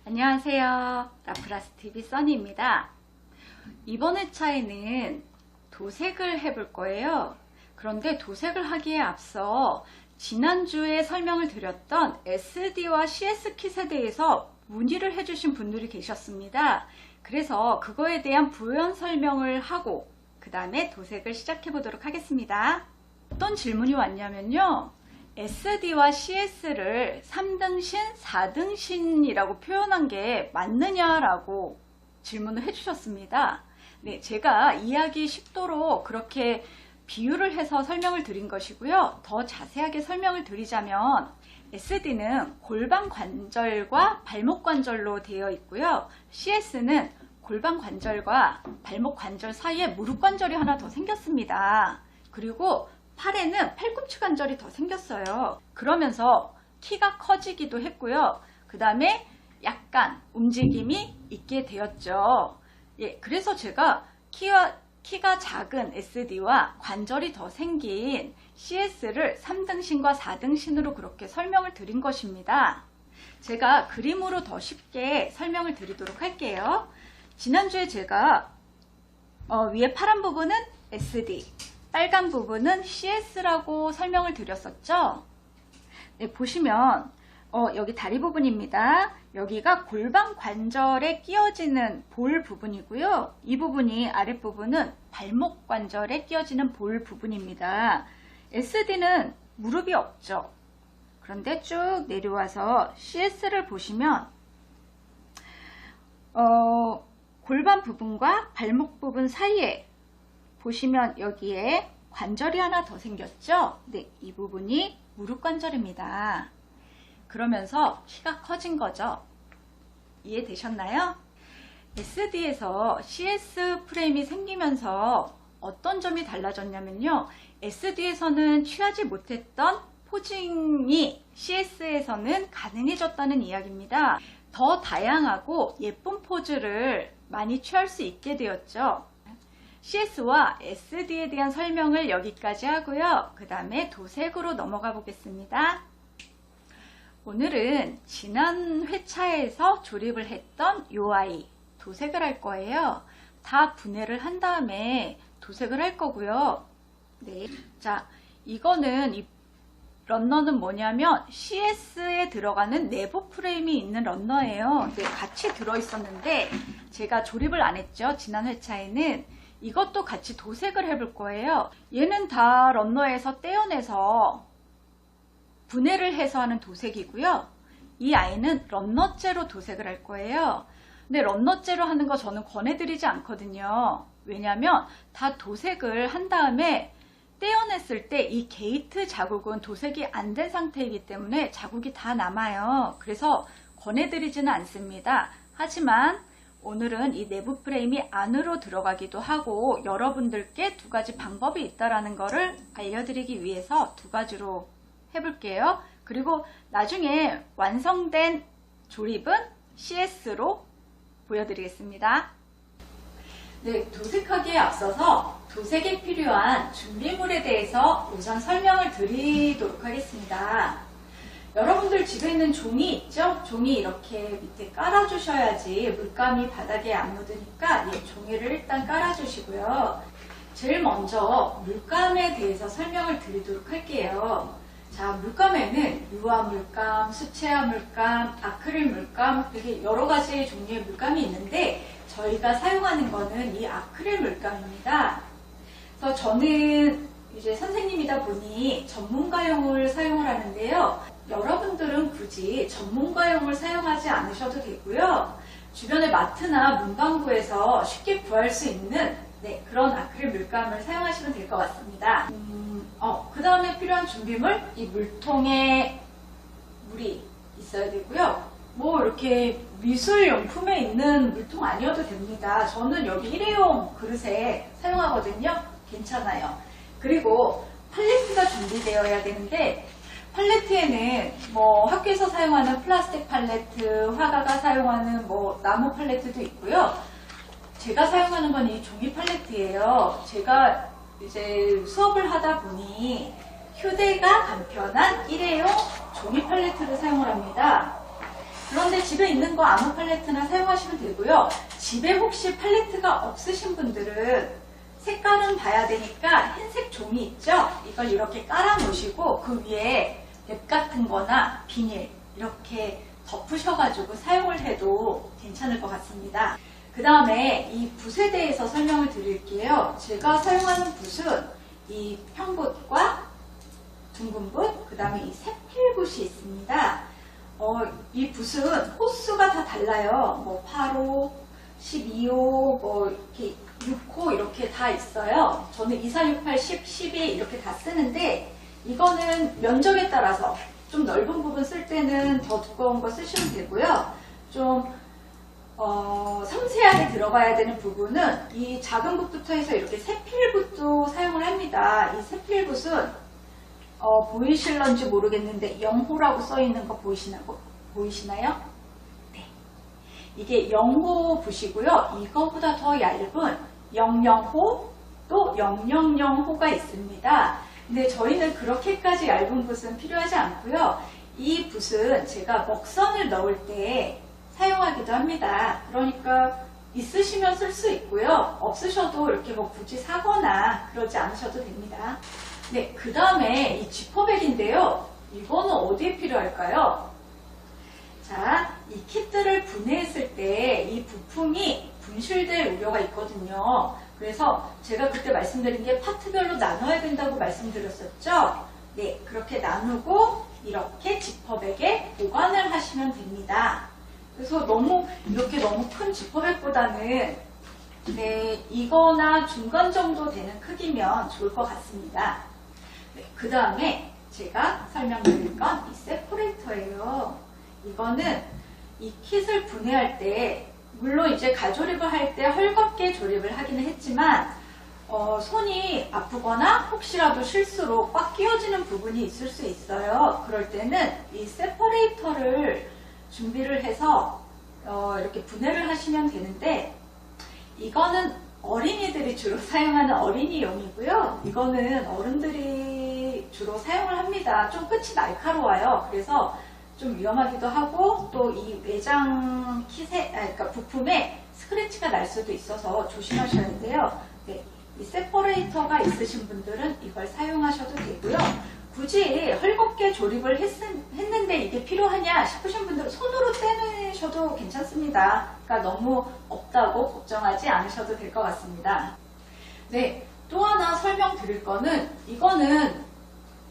안녕하세요. 라프라스TV 써니입니다. 이번 회차에는 도색을 해볼 거예요. 그런데 도색을 하기에 앞서 지난주에 설명을 드렸던 SD와 CS 킷에 대해서 문의를 해주신 분들이 계셨습니다. 그래서 그거에 대한 부연 설명을 하고 그 다음에 도색을 시작해 보도록 하겠습니다. 어떤 질문이 왔냐면요. SD와 CS를 3등신, 4등신이라고 표현한 게 맞느냐라고 질문을 해주셨습니다. 네, 제가 이해하기 쉽도록 그렇게 비유를 해서 설명을 드린 것이고요. 더 자세하게 설명을 드리자면 SD는 골반 관절과 발목 관절로 되어 있고요. CS는 골반 관절과 발목 관절 사이에 무릎 관절이 하나 더 생겼습니다. 그리고 팔에는 팔꿈치 관절이 더 생겼어요. 그러면서 키가 커지기도 했고요. 그 다음에 약간 움직임이 있게 되었죠. 예, 그래서 제가 키가 작은 SD와 관절이 더 생긴 CS를 3등신과 4등신으로 그렇게 설명을 드린 것입니다. 제가 그림으로 더 쉽게 설명을 드리도록 할게요. 지난주에 제가 위에 파란 부분은 SD, 빨간 부분은 CS라고 설명을 드렸었죠. 네, 보시면 여기 다리 부분입니다. 여기가 골반 관절에 끼어지는 볼 부분이고요. 이 부분이 아랫부분은 발목 관절에 끼어지는 볼 부분입니다. SD는 무릎이 없죠. 그런데 쭉 내려와서 CS를 보시면 골반 부분과 발목 부분 사이에 보시면 여기에 관절이 하나 더 생겼죠? 네, 이 부분이 무릎 관절입니다. 그러면서 키가 커진 거죠. 이해되셨나요? SD에서 CS 프레임이 생기면서 어떤 점이 달라졌냐면요. SD에서는 취하지 못했던 포징이 CS에서는 가능해졌다는 이야기입니다. 더 다양하고 예쁜 포즈를 많이 취할 수 있게 되었죠. CS와 SD에 대한 설명을 여기까지 하고요. 그 다음에 도색으로 넘어가 보겠습니다. 오늘은 지난 회차에서 조립을 했던 요 아이 도색을 할 거예요. 다 분해를 한 다음에 도색을 할 거고요. 네, 자, 이거는 이 런너는 뭐냐면 CS에 들어가는 내부 프레임이 있는 런너예요. 네, 같이 들어있었는데 제가 조립을 안 했죠. 지난 회차에는. 이것도 같이 도색을 해볼 거예요. 얘는 다 런너에서 떼어내서 분해를 해서 하는 도색이고요. 이 아이는 런너째로 도색을 할 거예요. 근데 런너째로 하는 거 저는 권해드리지 않거든요. 왜냐하면 다 도색을 한 다음에 떼어냈을 때 이 게이트 자국은 도색이 안 된 상태이기 때문에 자국이 다 남아요. 그래서 권해드리지는 않습니다. 하지만 오늘은 이 내부 프레임이 안으로 들어가기도 하고 여러분들께 두 가지 방법이 있다는 것을 알려드리기 위해서 두 가지로 해볼게요. 그리고 나중에 완성된 조립은 CS로 보여드리겠습니다. 네, 도색하기에 앞서서 도색에 필요한 준비물에 대해서 우선 설명을 드리도록 하겠습니다. 여러분들 집에 있는 종이 있죠? 종이 이렇게 밑에 깔아주셔야지 물감이 바닥에 안 묻으니까 종이를 일단 깔아주시고요. 제일 먼저 물감에 대해서 설명을 드리도록 할게요. 자, 물감에는 유화 물감, 수채화 물감, 아크릴 물감 이렇게 여러 가지 종류의 물감이 있는데 저희가 사용하는 거는 이 아크릴 물감입니다. 그래서 저는 이제 선생님이다 보니 전문가용을 사용을 하는데요. 여러분들은 굳이 전문가용을 사용하지 않으셔도 되고요. 주변의 마트나 문방구에서 쉽게 구할 수 있는 그런 아크릴 물감을 사용하시면 될 것 같습니다. 그 다음에 필요한 준비물, 이 물통에 물이 있어야 되고요. 뭐 이렇게 미술용품에 있는 물통 아니어도 됩니다. 저는 여기 일회용 그릇에 사용하거든요. 괜찮아요. 그리고 팔레트가 준비되어야 되는데 팔레트에는 뭐 학교에서 사용하는 플라스틱 팔레트, 화가가 사용하는 뭐 나무 팔레트도 있고요. 제가 사용하는 건 이 종이 팔레트예요. 제가 이제 수업을 하다 보니 휴대가 간편한 일회용 종이 팔레트를 사용을 합니다. 그런데 집에 있는 거 아무 팔레트나 사용하시면 되고요. 집에 혹시 팔레트가 없으신 분들은 색깔은 봐야 되니까 흰색 종이 있죠? 이걸 이렇게 깔아 놓으시고 그 위에 랩 같은 거나 비닐 이렇게 덮으셔가지고 사용을 해도 괜찮을 것 같습니다. 그 다음에 이 붓에 대해서 설명을 드릴게요. 제가 사용하는 붓은 이 평붓과 둥근 붓, 그 다음에 이 세필붓이 있습니다. 이 붓은 호수가 다 달라요. 뭐 8호, 12호, 뭐 이렇게 6호 이렇게 다 있어요. 저는 2468, 10, 12 이렇게 다 쓰는데 이거는 면적에 따라서 좀 넓은 부분 쓸 때는 더 두꺼운 거 쓰시면 되고요. 좀 섬세하게 들어가야 되는 부분은 이 작은 붓부터 해서 이렇게 세필붓도 사용을 합니다. 이 세필붓은 보이실런지 모르겠는데 0호라고 써있는 거 보이시나요? 네. 이게 0호 붓이고요. 이거보다 더 얇은 00호 또 000호가 있습니다. 근데 저희는 그렇게까지 얇은 붓은 필요하지 않고요. 이 붓은 제가 먹선을 넣을 때 사용하기도 합니다. 그러니까 있으시면 쓸 수 있고요. 없으셔도 이렇게 뭐 굳이 사거나 그러지 않으셔도 됩니다. 네, 그 다음에 이 지퍼백인데요. 이거는 어디에 필요할까요? 자, 이 킷들을 분해했을 때 이 부품이 분실될 우려가 있거든요. 그래서 제가 그때 말씀드린 게 파트별로 나눠야 된다고 말씀드렸었죠. 네, 그렇게 나누고 이렇게 지퍼백에 보관을 하시면 됩니다. 그래서 이렇게 너무 큰 지퍼백보다는 네, 이거나 중간 정도 되는 크기면 좋을 것 같습니다. 네, 그 다음에 제가 설명드릴 건 이 세퍼레이터예요. 이거는 이 킷을 분해할 때 물론 이제 가조립을 할 때 헐겁게 조립을 하기는 했지만 손이 아프거나 혹시라도 실수로 꽉 끼워지는 부분이 있을 수 있어요. 그럴 때는 이 세퍼레이터를 준비를 해서 이렇게 분해를 하시면 되는데 이거는 어린이들이 주로 사용하는 어린이용이고요. 이거는 어른들이 주로 사용을 합니다. 좀 끝이 날카로워요. 그래서 좀 위험하기도 하고 또 이 외장 그러니까 부품에 스크래치가 날 수도 있어서 조심하셔야 돼요. 네, 이 세퍼레이터가 있으신 분들은 이걸 사용하셔도 되고요. 굳이 헐겁게 조립을 했는데 이게 필요하냐 싶으신 분들은 손으로 떼내셔도 괜찮습니다. 그러니까 너무 없다고 걱정하지 않으셔도 될 것 같습니다. 네, 또 하나 설명드릴 거는 이거는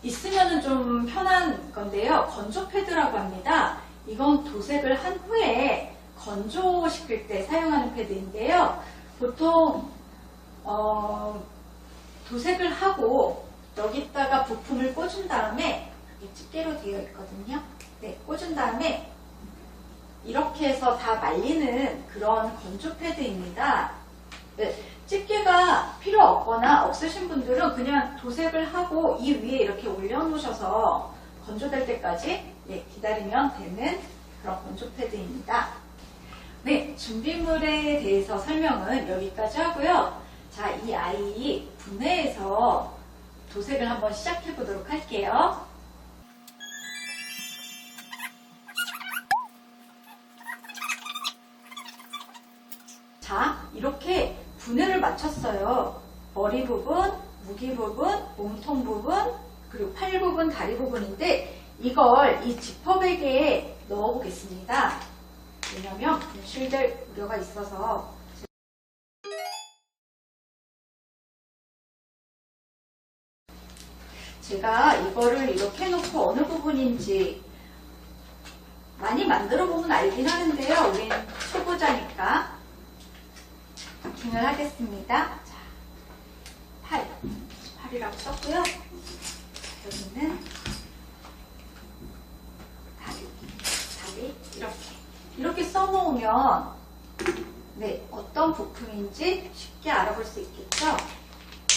있으면 좀 편한 건데요. 건조 패드라고 합니다. 이건 도색을 한 후에 건조시킬 때 사용하는 패드인데요. 보통 도색을 하고 여기다가 부품을 꽂은 다음에 이게 집게로 되어 있거든요. 네, 꽂은 다음에 이렇게 해서 다 말리는 그런 건조 패드입니다. 네, 집게가 필요 없거나 없으신 분들은 그냥 도색을 하고 이 위에 이렇게 올려놓으셔서 건조될 때까지 네, 기다리면 되는 그런 건조 패드입니다. 네, 준비물에 대해서 설명은 여기까지 하고요. 자, 이 아이 분해해서 도색을 한번 시작해 보도록 할게요. 자, 이렇게 분해를 마쳤어요. 머리 부분, 무기 부분, 몸통 부분, 그리고 팔 부분, 다리 부분인데 이걸 이 지퍼백에 넣어 보겠습니다. 왜냐면 분실될 우려가 있어서 제가 이거를 이렇게 해놓고 어느 부분인지 많이 만들어 보면 알긴 하는데요. 우린 초보자니까 마킹을 하겠습니다. 자, 팔이라고 썼고요. 여기는 다리 이렇게 써놓으면 네, 어떤 부품인지 쉽게 알아볼 수 있겠죠.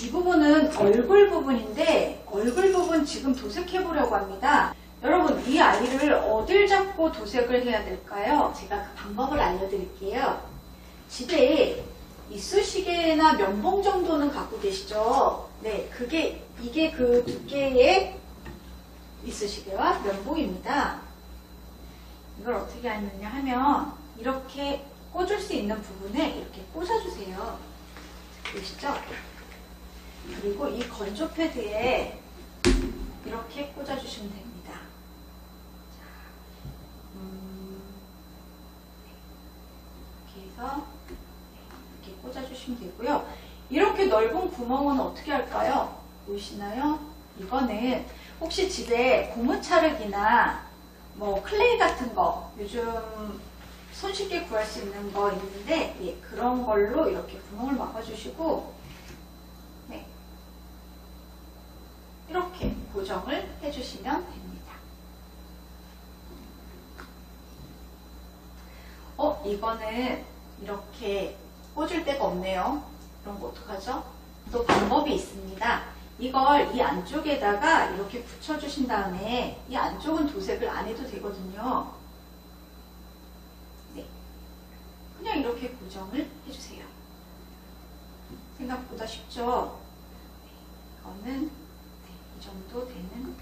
이 부분은 얼굴 부분인데 얼굴 부분 지금 도색해 보려고 합니다. 여러분, 이 아이를 어딜 잡고 도색을 해야 될까요? 제가 그 방법을 알려드릴게요. 집에 이쑤시개나 면봉 정도는 갖고 계시죠? 네, 이게 그 두께의 이쑤시개와 면봉입니다. 이걸 어떻게 하느냐 하면 이렇게 꽂을 수 있는 부분에 이렇게 꽂아주세요. 보이시죠? 그리고 이 건조 패드에 이렇게 꽂아주시면 됩니다. 자, 이렇게 해서 이렇게 꽂아주시면 되고요. 이렇게 넓은 구멍은 어떻게 할까요? 보이시나요? 이거는 혹시 집에 고무차르기나 뭐 클레이 같은 거 요즘 손쉽게 구할 수 있는 거 있는데 예, 그런 걸로 이렇게 구멍을 막아주시고 네, 이렇게 고정을 해주시면 됩니다. 이거는 이렇게 꽂을 데가 없네요. 그럼 어떡하죠? 또 방법이 있습니다. 이걸 이 안쪽에다가 이렇게 붙여주신 다음에 이 안쪽은 도색을 안 해도 되거든요. 네, 그냥 이렇게 고정을 해주세요. 생각보다 쉽죠? 네, 이거는 이 정도 되는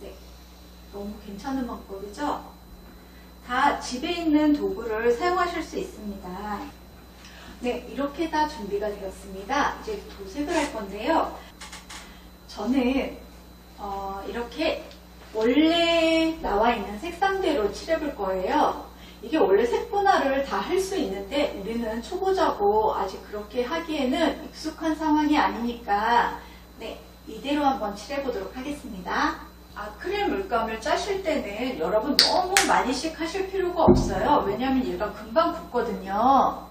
네, 너무 괜찮은 방법이죠? 다 집에 있는 도구를 사용하실 수 있습니다. 네, 이렇게 다 준비가 되었습니다. 이제 도색을 할 건데요. 저는 이렇게 원래 나와 있는 색상대로 칠해볼 거예요. 이게 원래 색분할을 다 할 수 있는데 우리는 초보자고 아직 그렇게 하기에는 익숙한 상황이 아니니까 네, 이대로 한번 칠해보도록 하겠습니다. 아크릴 물감을 짜실 때는 여러분 너무 많이씩 하실 필요가 없어요. 왜냐하면 얘가 금방 굳거든요.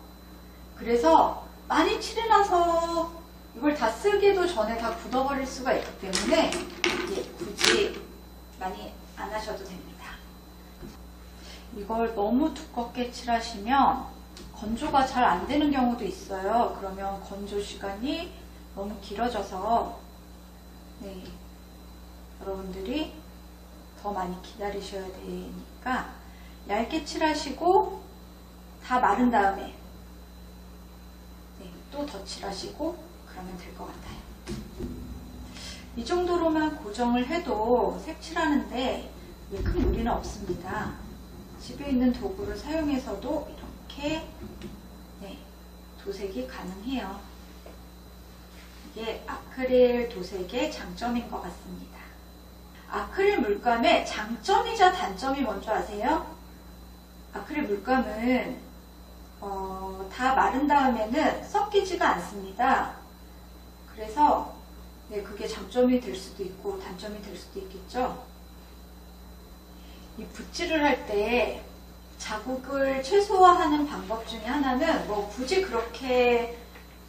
그래서 많이 칠해놔서 이걸 다 쓰기도 전에 다 굳어버릴 수가 있기 때문에 굳이 많이 안 하셔도 됩니다. 이걸 너무 두껍게 칠하시면 건조가 잘 안 되는 경우도 있어요. 그러면 건조 시간이 너무 길어져서 네, 여러분들이 더 많이 기다리셔야 되니까 얇게 칠하시고 다 마른 다음에 또 더 칠하시고 그러면 될 것 같아요. 이 정도로만 고정을 해도 색칠하는데 큰 무리는 없습니다. 집에 있는 도구를 사용해서도 이렇게 네, 도색이 가능해요. 이게 아크릴 도색의 장점인 것 같습니다. 아크릴 물감의 장점이자 단점이 뭔지 아세요? 아크릴 물감은 다 마른 다음에는 섞이지가 않습니다. 그래서 네, 그게 장점이 될 수도 있고 단점이 될 수도 있겠죠. 이 붓질을 할 때 자국을 최소화하는 방법 중에 하나는 뭐 굳이 그렇게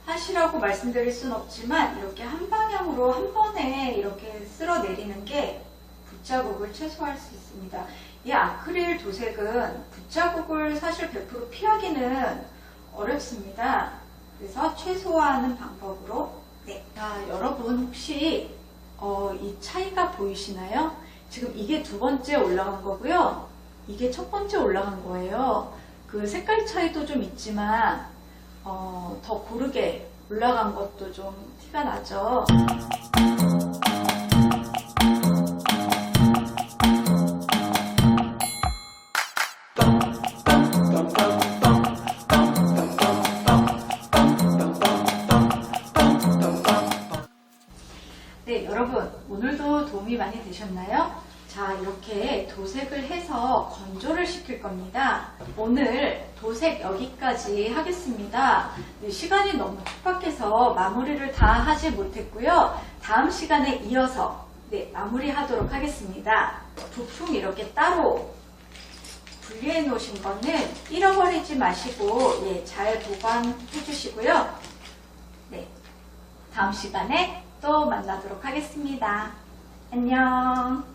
하시라고 말씀드릴 수는 없지만 이렇게 한 방향으로 한 번에 이렇게 쓸어내리는 게 붓자국을 최소화할 수 있습니다. 이 아크릴 도색은 붓자국을 사실 100% 피하기는 어렵습니다. 그래서 최소화하는 방법으로 네. 여러분 혹시 이 차이가 보이시나요? 지금 이게 두 번째 올라간 거고요. 이게 첫 번째 올라간 거예요. 그 색깔 차이도 좀 있지만 더 고르게 올라간 것도 좀 티가 나죠. 네, 여러분 오늘도 도움이 많이 되셨나요? 자, 이렇게 도색을 해서 건조를 시킬 겁니다. 오늘 도색 여기까지 하겠습니다. 네, 시간이 너무 촉박해서 마무리를 다 하지 못했고요. 다음 시간에 이어서 네, 마무리하도록 하겠습니다. 부품 이렇게 따로 분리해 놓으신 거는 잃어버리지 마시고 예, 잘 보관해 주시고요. 네, 다음 시간에 또 만나도록 하겠습니다. 안녕.